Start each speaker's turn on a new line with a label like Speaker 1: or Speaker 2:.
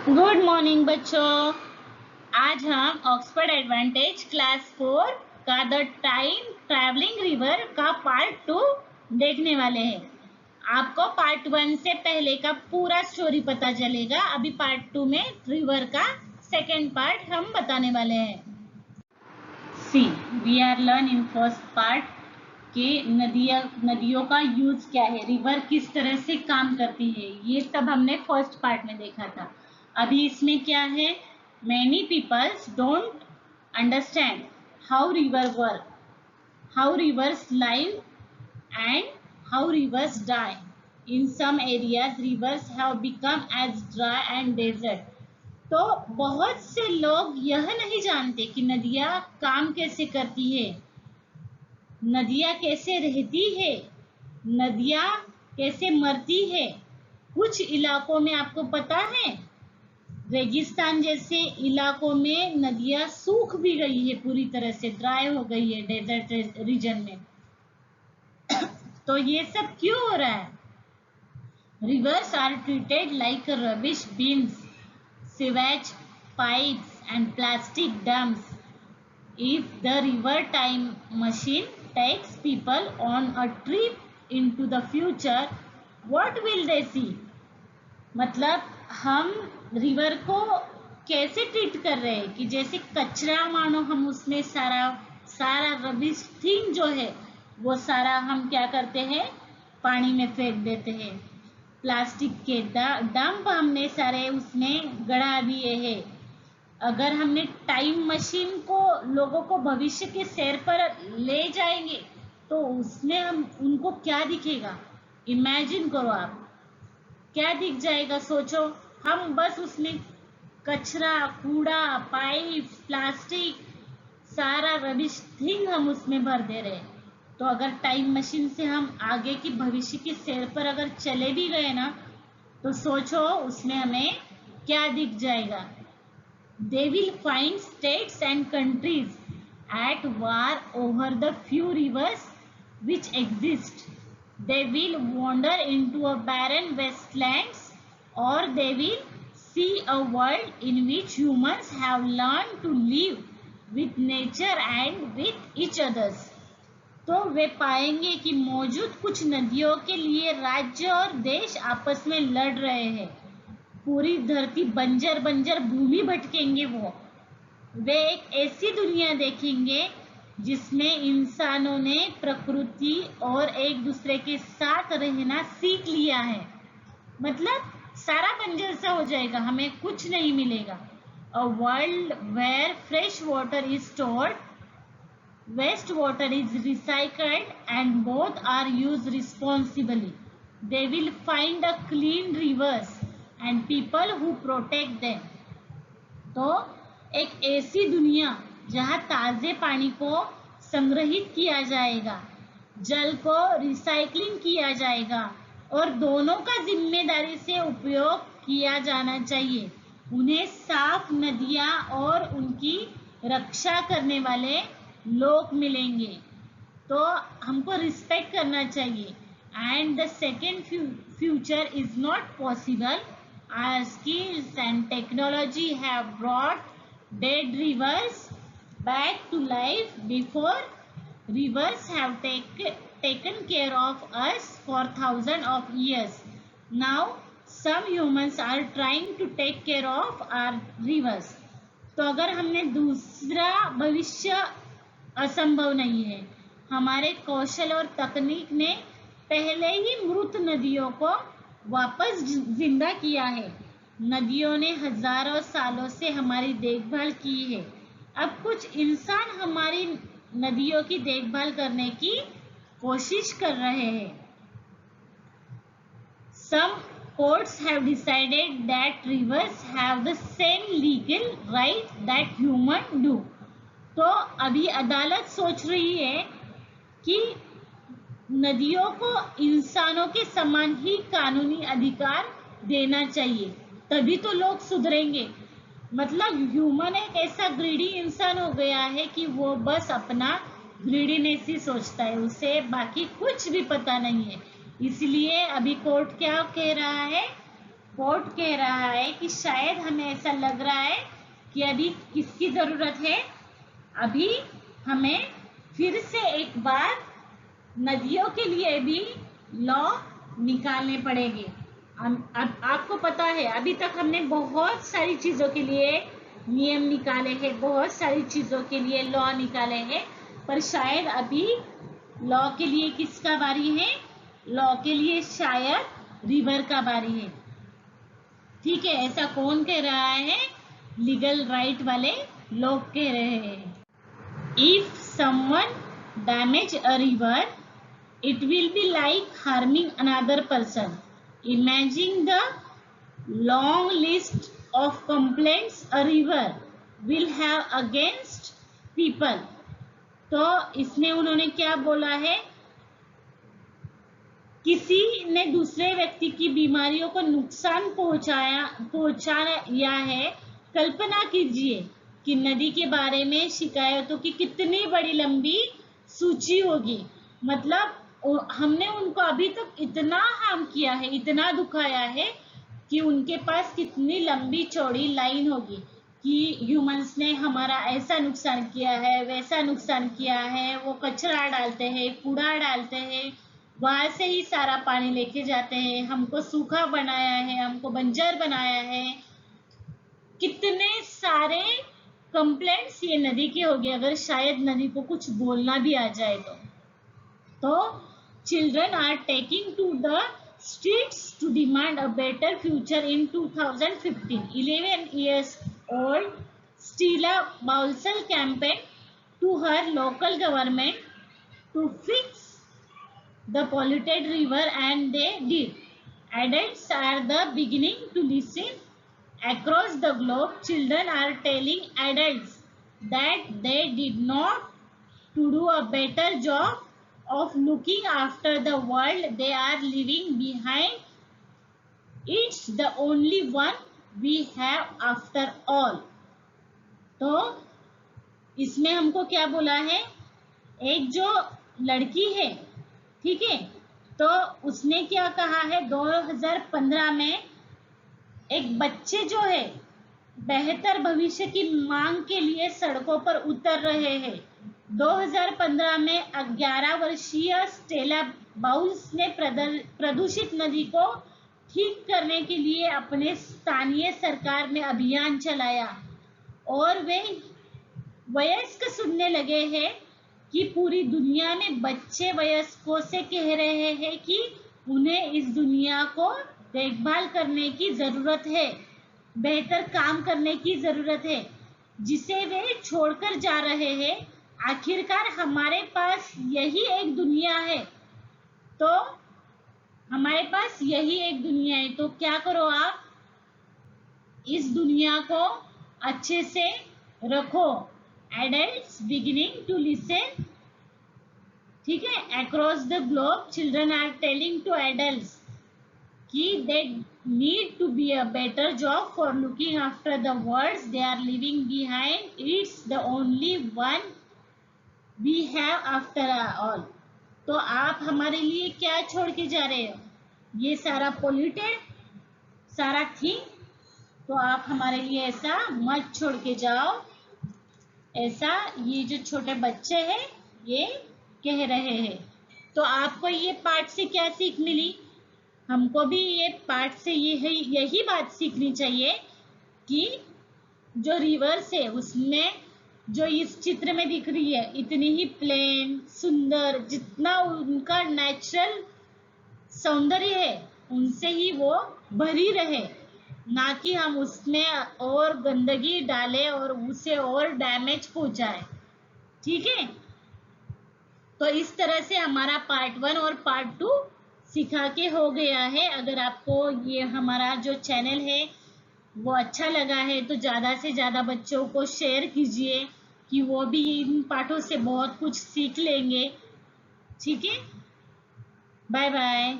Speaker 1: Good morning बच्चों। आज हम ऑक्सफोर्ड एडवांटेज क्लास 4 का द टाइम ट्रैवलिंग रिवर का पार्ट 2 देखने वाले हैं। आपको पार्ट 1 से पहले का पूरा स्टोरी पता चलेगा। अभी पार्ट 2 में रिवर का सेकेंड पार्ट हम बताने वाले हैं। See we are learn in first part कि नदियों का यूज क्या है, रिवर किस तरह से काम करती है, ये सब हमने फर्स्ट पार्ट में देखा था। अभी इसमें क्या है, many peoples don't understand how river work, how rivers live and how rivers die. In some areas rivers have become as dry and desert. तो बहुत से लोग यह नहीं जानते कि नदियां काम कैसे करती है, नदियां कैसे रहती है, नदियां कैसे मरती है। कुछ इलाकों में आपको पता है, रेगिस्तान जैसे इलाकों में नदियां सूख भी गई है, पूरी तरह से ड्राई हो गई है डेजर्ट रीजन में। तो ये सब क्यों हो रहा है? Rivers are treated like rubbish bins, sewage pipes and plastic dumps. If the river time machine takes people on a trip into the future, what will they see? मतलब हम रिवर को कैसे ट्रीट कर रहे हैं कि जैसे कचरा, मानो हम उसमें सारा सारा रबिश थिंग जो है वो सारा हम क्या करते हैं, पानी में फेंक देते हैं। प्लास्टिक के डंप हमने सारे उसमें गड़ा दिए हैं। अगर हमने टाइम मशीन को लोगों को भविष्य के सैर पर ले जाएंगे तो उसमें हम उनको क्या दिखेगा, इमेजिन करो आप, क्या दिख जाएगा सोचो। हम बस उसमें कचरा, कूड़ा, पाइप, प्लास्टिक, सारा रबिश थिंग हम उसमें भर दे रहे हैं। तो अगर टाइम मशीन से हम आगे की भविष्य की सैर पर अगर चले भी गए ना, तो सोचो उसमें हमें क्या दिख जाएगा। They will find states and countries at war over the few rivers which exist. They will wander into a barren wastelands, or they will see a world in which humans have learned to live with nature and with each others. तो वे पाएंगे कि मौजूद कुछ नदियों के लिए राज्य और देश आपस में लड़ रहे हैं। पूरी धरती बंजर बंजर भूमि भटकेंगे। वे एक ऐसी दुनिया देखेंगे जिसमें इंसानों ने प्रकृति और एक दूसरे के साथ रहना सीख लिया है। मतलब सारा बंजर सा हो जाएगा, हमें कुछ नहीं मिलेगा। A world where fresh water is stored, waste water is recycled and both are used responsibly. They will find a clean rivers and people who protect them. तो एक ऐसी दुनिया जहां ताजे पानी को संग्रहित किया जाएगा, जल को रिसाइकलिंग किया जाएगा और दोनों का जिम्मेदारी से उपयोग किया जाना चाहिए। उन्हें साफ नदियां और उनकी रक्षा करने वाले लोग मिलेंगे। तो हमको रिस्पेक्ट करना चाहिए। And the second future is not possible. Our skills and technology have brought dead rivers back to life before. Rivers have taken care of us for thousands of years. Now some humans are trying to take care of our rivers. तो अगर हमने दूसरा भविष्य असंभव नहीं है, हमारे कौशल और तकनीक ने पहले ही मृत नदियों को वापस जिंदा किया है। नदियों ने हजारों सालों से हमारी देखभाल की है। अब कुछ इंसान हमारी नदियों की देखभाल करने की कोशिश कर रहे हैं। Some courts have decided that rivers have the same legal right that humans do. तो अभी अदालत सोच रही है कि नदियों को इंसानों के समान ही कानूनी अधिकार देना चाहिए, तभी तो लोग सुधरेंगे। मतलब ह्यूमन एक ऐसा ग्रीडी इंसान हो गया है कि वो बस अपना ग्रीडीनेस ही सोचता है, उसे बाकी कुछ भी पता नहीं है। इसलिए अभी कोर्ट क्या कह रहा है, कोर्ट कह रहा है कि शायद हमें ऐसा लग रहा है कि अभी किसकी जरूरत है, अभी हमें फिर से एक बार नदियों के लिए भी लॉ निकालने पड़ेंगे। अब आपको पता है अभी तक हमने बहुत सारी चीजों के लिए नियम निकाले हैं, बहुत सारी चीजों के लिए लॉ निकाले हैं, पर शायद अभी लॉ के लिए किसका बारी है? लॉ के लिए शायद रिवर का बारी है। ठीक है, ऐसा कौन कह रहा है? लीगल राइट वाले लोग कह रहे हैं। If someone damage a river, it will be like harming another person. Imagine the long list of complaints a river will have against people. तो इसमें उन्होंने क्या बोला है? किसी ने दूसरे व्यक्ति की बीमारियों को नुकसान पहुंचाया है। कल्पना कीजिए कि नदी के बारे में शिकायतों की कितनी बड़ी लंबी सूची होगी। मतलब हमने उनको अभी तक इतना हार्म किया है, इतना दुखाया है कि उनके पास कितनी लंबी चौड़ी लाइन होगी कि ह्यूमंस ने हमारा ऐसा नुकसान किया है, वैसा नुकसान किया है। वो कचरा डालते हैं, कूड़ा डालते हैं, वहां से ही सारा पानी लेके जाते हैं, हमको सूखा बनाया है, हमको बंजर बनाया है। कितने सारे कंप्लेंट्स ये नदी के हो गए अगर शायद नदी को कुछ बोलना भी आ जाए तो children are taking to the streets to demand a better future in 2015. 11 years old Stella Baulsel campaigned to her local government to fix the polluted river, and they did. Adults are the beginning to listen. Across the globe, children are telling adults that they did not to do a better job of looking after the world they are leaving behind. It's the only one we have after all. तो इसमें हमको क्या बोला है? एक जो लड़की है, ठीक है, तो उसने क्या कहा है? 2015 में एक बच्चे जो है बेहतर भविष्य की मांग के लिए सड़कों पर उतर रहे हैं। 2015 में 11 वर्षीय स्टेला बाउल्स ने प्रदूषित नदी को ठीक करने के लिए अपने स्थानीय सरकार में अभियान चलाया और वे वयस्क सुनने लगे हैं कि पूरी दुनिया में बच्चे वयस्कों से कह रहे हैं कि उन्हें इस दुनिया को देखभाल करने की जरूरत है, बेहतर काम करने की जरूरत है, जिसे वे छोड़कर जा रहे हैं। आखिरकार हमारे पास यही एक दुनिया है, तो हमारे पास यही एक दुनिया है, तो क्या करो आप? इस दुनिया को अच्छे से रखो। एडल्ट्स बिगिनिंग टू लिसन, ठीक है। Across the globe children are telling to adults कि they need to be a better job for looking after the worlds they are leaving behind. It's the only one we have after all. तो आप हमारे लिए क्या छोड़ के जा रहे हो? ये सारा पोल्यूटेड सारा थिंग, तो आप हमारे लिए ऐसा मत छोड़ के जाओ। ऐसा ये जो छोटे बच्चे हैं ये कह रहे हैं। तो आपको ये पाठ से क्या सीख मिली? हमको भी ये पाठ से यही बात सीखनी चाहिए कि जो रिवर्स है उसमें जो इस चित्र में दिख रही है इतनी ही प्लेन सुंदर, जितना उनका नेचुरल सौंदर्य है उनसे ही वो भरी रहे, ना कि हम उसमें और गंदगी डालें और उसे और डैमेज पहुंचाए। ठीक है, तो इस तरह से हमारा पार्ट 1 और पार्ट 2 सिखा के हो गया है। अगर आपको ये हमारा जो चैनल है वो अच्छा लगा है तो ज़्यादा से ज़्यादा बच्चों को शेयर कीजिए कि वो भी इन पाठों से बहुत कुछ सीख लेंगे। ठीक है, बाय बाय।